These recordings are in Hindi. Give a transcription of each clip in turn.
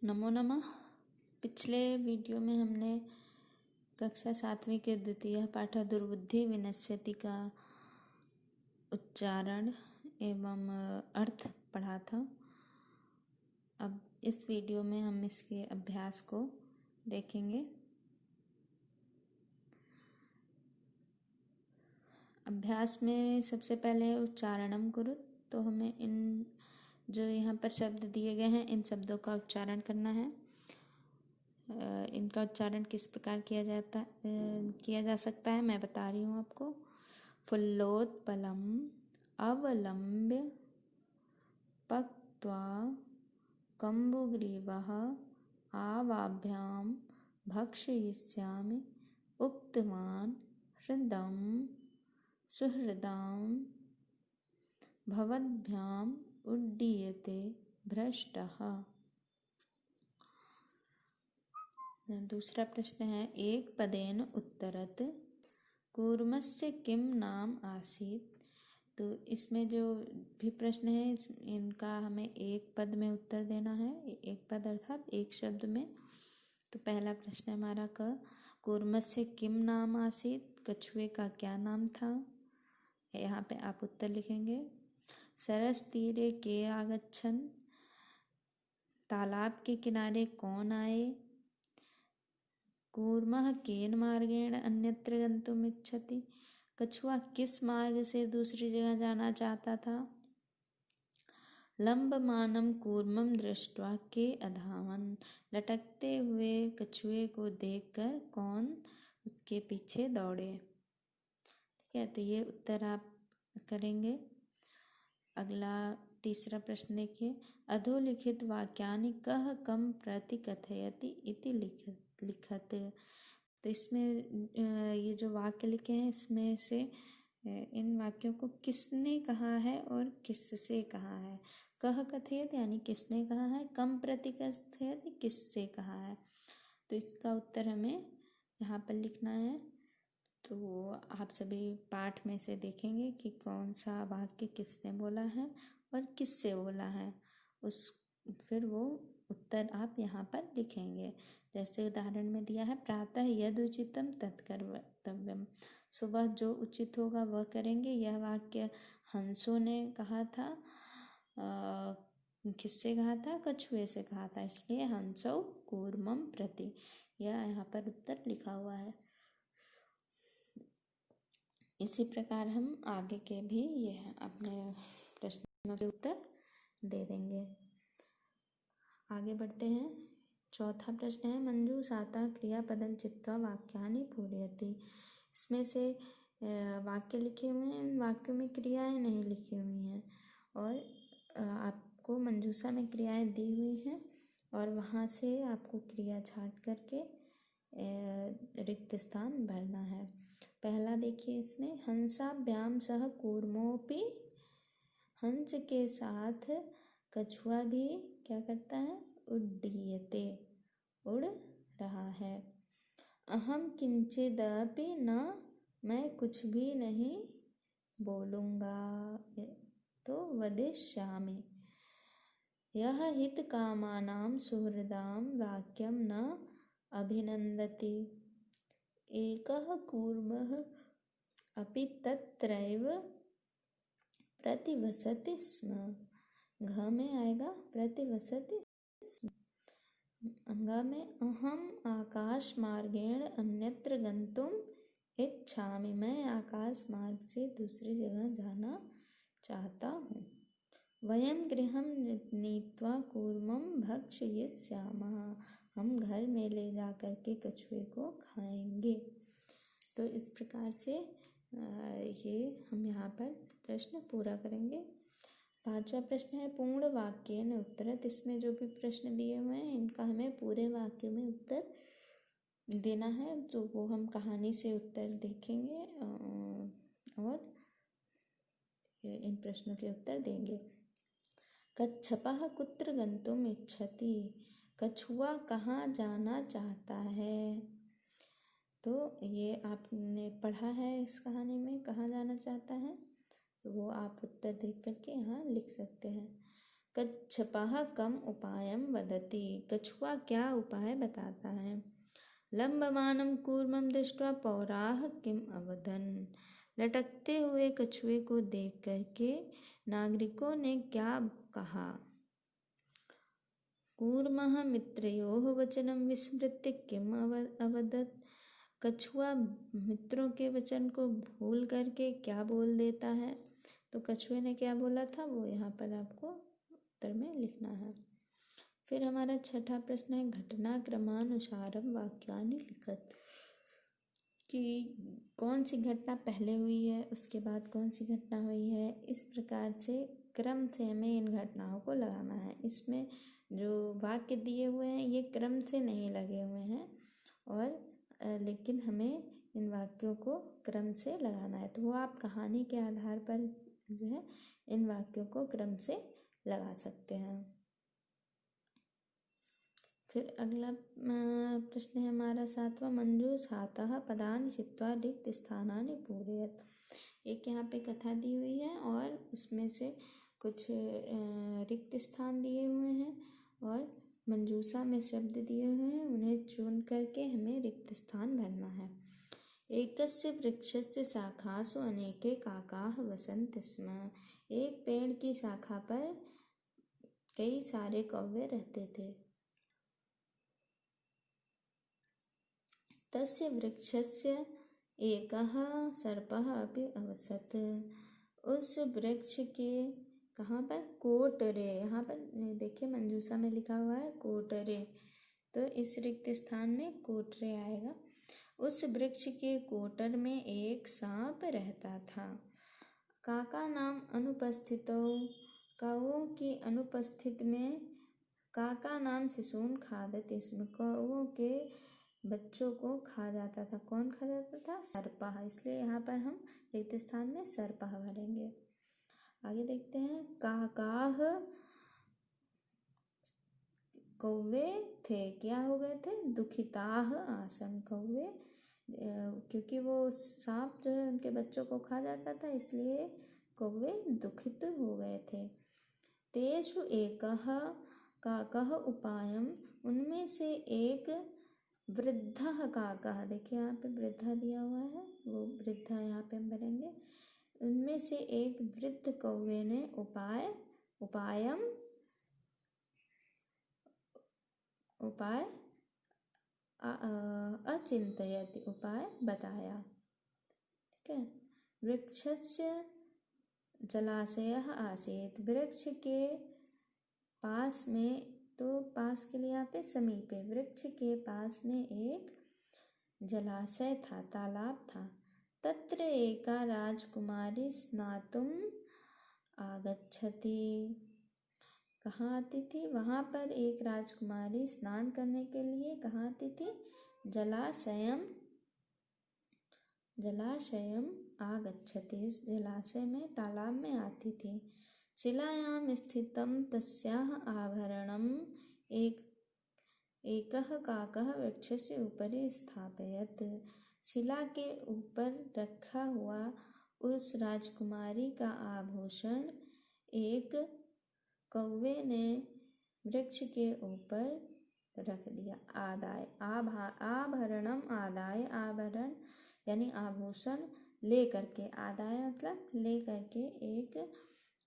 नमो नमः। पिछले वीडियो में हमने कक्षा 7वीं के द्वितीय पाठ दुर्बुद्धि विनश्यति का उच्चारण एवं अर्थ पढ़ा था। अब इस वीडियो में हम इसके अभ्यास को देखेंगे। अभ्यास में सबसे पहले उच्चारणम कुरु, तो हमें इन जो यहाँ पर शब्द दिए गए हैं इन शब्दों का उच्चारण करना है। इनका उच्चारण किस प्रकार किया जा सकता है मैं बता रही हूँ आपको। फुल्लोत्पलम अवलंब्य पक्त्वा कम्बुग्रीवः आवाभ्याम भक्षयिष्यामि उक्तवान् हृदं सुहृदां भवद्भ्याम उड्डीयते भ्रष्टः। दूसरा प्रश्न है, एक पदेन उत्तरत कूर्मस्य किम नाम आसीत्। तो इसमें जो भी प्रश्न है इनका हमें एक पद में उत्तर देना है, एक पद अर्थात एक शब्द में। तो पहला प्रश्न हमारा कूर्मस्य किम नाम आसीत्, कछुए का क्या नाम था। यहाँ पे आप उत्तर लिखेंगे। सरस तीरे के आगच्छन्, तालाब के किनारे कौन आए। कूर्मः केन मार्गेण अन्यत्र गन्तुम् इच्छति, कछुआ किस मार्ग से दूसरी जगह जाना चाहता था। लम्बमानं कूर्मं दृष्ट्वा के अधावन्, लटकते हुए कछुए को देखकर कौन उसके पीछे दौड़े। ठीक है, तो ये उत्तर आप करेंगे। अगला तीसरा प्रश्न देखिए, अधोलिखित वाक्यानि कः कम प्रति कथयति इति लिखत। तो इसमें ये जो वाक्य लिखे हैं इसमें से इन वाक्यों को किसने कहा है और किससे कहा है। कह कथयति यानी किसने कहा है, कम प्रति कथयति किससे कहा है। तो इसका उत्तर हमें यहाँ पर लिखना है। तो आप सभी पाठ में से देखेंगे कि कौन सा वाक्य किसने बोला है और किससे बोला है, फिर वो उत्तर आप यहाँ पर लिखेंगे। जैसे उदाहरण में दिया है, प्रातः यद उचितम तत्कर्तव्यम, सुबह जो उचित होगा वह करेंगे। यह वाक्य हंसों ने कहा था। किससे कहा था, कछुए से कहा था, इसलिए हंसौ कूर्मम प्रति, यह यहाँ पर उत्तर लिखा हुआ है। इसी प्रकार हम आगे के भी ये अपने प्रश्नों के उत्तर दे देंगे। आगे बढ़ते हैं। चौथा प्रश्न है, मंजूषाता क्रियापदं चित्वा वाक्यानि पूरयति। इसमें से वाक्य लिखे हुए हैं, इन वाक्यों में क्रियाएं नहीं लिखी हुई हैं और आपको मंजूषा में क्रियाएं दी हुई हैं और वहाँ से आपको क्रिया छांट करके रिक्त स्थान भरना है। पहला देखिए, इसमें हंसाभ्याम सह कूर्मोपि, हंस के साथ कछुआ भी क्या करता है, उड्डीयते, उड़ रहा है। अहम किंचिदपि न, मैं कुछ भी नहीं बोलूँगा, तो वदिष्यामि। यह हितकामानां सुहृदां वाक्यं न अभिनन्दति। एकः कूर्मः अपि तत्रैव प्रतिवसति स्म। घ में आएगा प्रतिवसति स्म। अंगा में, अहम आकाश मार्गेण अन्यत्र गन्तुम् इच्छामि, मैं आकाश मार्ग से दूसरी जगह जाना चाहता हूँ। वयं गृहं नीत्वा कूर्मं भक्षयिष्यामः, हम घर में ले जा कर के कछुए को खाएंगे। तो इस प्रकार से ये हम यहाँ पर प्रश्न पूरा करेंगे। पांचवा प्रश्न है, पूर्ण वाक्य न उत्तरत। इसमें जो भी प्रश्न दिए हुए हैं इनका हमें पूरे वाक्य में उत्तर देना है, तो वो हम कहानी से उत्तर देखेंगे और इन प्रश्नों के उत्तर देंगे। कच्छपः कुत्र गन्तुम् इच्छति, कछुआ कहाँ जाना चाहता है। तो ये आपने पढ़ा है इस कहानी में, कहाँ जाना चाहता है, तो वो आप उत्तर देख करके यहाँ लिख सकते हैं। कच्छपः कम उपायं वदति, कछुआ क्या उपाय बताता है। लंबमानं कूर्मं दृष्ट्वा पौराः किम अवदन्, लटकते हुए कछुए को देख करके नागरिकों ने क्या कहा। कूर्मः मित्रयोः वचनं विस्मृत्य किम अवदत्, कछुआ मित्रों के वचन को भूल करके क्या बोल देता है। तो कछुए ने क्या बोला था वो यहाँ पर आपको उत्तर में लिखना है। फिर हमारा छठा प्रश्न है घटनाक्रमानुसारम वाक्यानि लिखत, कि कौन सी घटना पहले हुई है उसके बाद कौन सी घटना हुई है, इस प्रकार से क्रम से हमें इन घटनाओं को लगाना है। इसमें जो वाक्य दिए हुए हैं ये क्रम से नहीं लगे हुए हैं और लेकिन हमें इन वाक्यों को क्रम से लगाना है। तो वो आप कहानी के आधार पर जो है इन वाक्यों को क्रम से लगा सकते हैं। फिर अगला प्रश्न है हमारा सातवां, मंजू सातः पदानि चित्वा रिक्त स्थानानि पूरयत। एक यहाँ पे कथा दी हुई है और उसमें से कुछ रिक्त स्थान दिए हुए हैं और मंजूषा में शब्द दिए हुए हैं, उन्हें चुन करके हमें रिक्त स्थान भरना है। एकस्य वृक्षस्य शाखासु अनेके काकाः वसन्ति स्म, एक पेड़ की शाखा पर कई सारे कौवे रहते थे। तस्य वृक्षस्य एकः सर्पः अपि अवसत्, उस वृक्ष के कहाँ पर, कोटरे, यहाँ पर देखिए मंजूषा में लिखा हुआ है कोटरे, तो इस रिक्त स्थान में कोटरे आएगा। उस वृक्ष के कोटर में एक सांप रहता था। काका नाम अनुपस्थितो, कौवों की अनुपस्थित में काका नाम शिशून खादति स्म, कौवों के बच्चों को खा जाता था। कौन खा जाता था, सर्पः, इसलिए यहाँ पर हम रिक्त स्थान में सर्पः भरेंगे। आगे देखते हैं, काकाह कौवे थे, क्या हो गए थे, दुखिताह आसन, कौवे क्योंकि वो सांप जो है उनके बच्चों को खा जाता था इसलिए कौवे दुखित हो गए थे। तेषु एकः काकः उपायम, उनमें से एक वृद्धः काकः, देखिए यहाँ पे वृद्धा दिया हुआ है, वो वृद्धा यहाँ पे हम भरेंगे। उनमें से एक वृद्ध कौवे ने उपाय अचिंतयति, उपाय बताया। ठीक है। वृक्षस्य जलाशयः आसीत्, वृक्ष के पास में, तो पास के लिए यहाँ पे समीपे, वृक्ष के पास में एक जलाशय था, तालाब था। तत्र एका राजकुमारी स्नातुम आगच्छति, कहाँ आती थी, वहाँ पर एक राजकुमारी स्नान करने के लिए कहाँ आती थी, जलाशयम आगच्छति, इस जलाशय में, तालाब में आती थी। शिलायां स्थितं तस्याः आभरणम् एकः काकः वृक्षस्य उपरि स्थापयत्, शिला के ऊपर रखा हुआ उस राजकुमारी का आभूषण एक कौवे ने वृक्ष के ऊपर रख दिया। आदाय आभरणम आदाय, आभरण यानी आभूषण ले करके, आदाय मतलब ले करके एक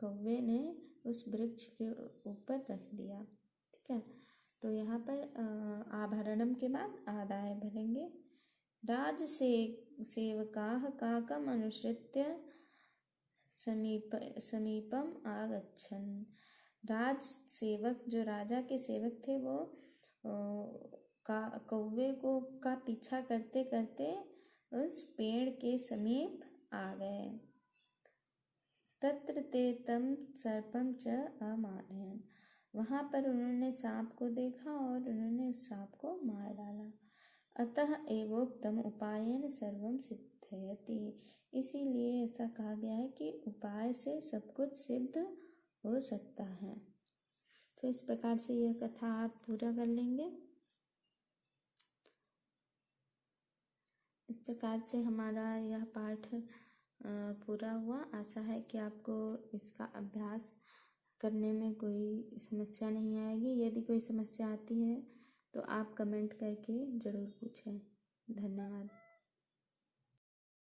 कौवे ने उस वृक्ष के ऊपर रख दिया। ठीक है, तो यहाँ पर आभरणम के बाद आदाय भरेंगे। राज सेवकाः काकम अनुसृत्य समीपम आगच्छन्, राज सेवक, जो राजा के सेवक थे वो कौवे को का पीछा करते करते उस पेड़ के समीप आ गए। तत्र ते तं सर्पं च अमानयन्, वहाँ पर उन्होंने सांप को देखा और उन्होंने उस सांप को मार डाला। अतः एवोक्तम उपायेन सर्वं सिद्ध्यति, इसीलिए ऐसा कहा गया है कि उपाय से सब कुछ सिद्ध हो सकता है। तो इस प्रकार से यह कथा आप पूरा कर लेंगे। इस प्रकार से हमारा यह पाठ पूरा हुआ। आशा है कि आपको इसका अभ्यास करने में कोई समस्या नहीं आएगी। यदि कोई समस्या आती है तो आप कमेंट करके ज़रूर पूछें।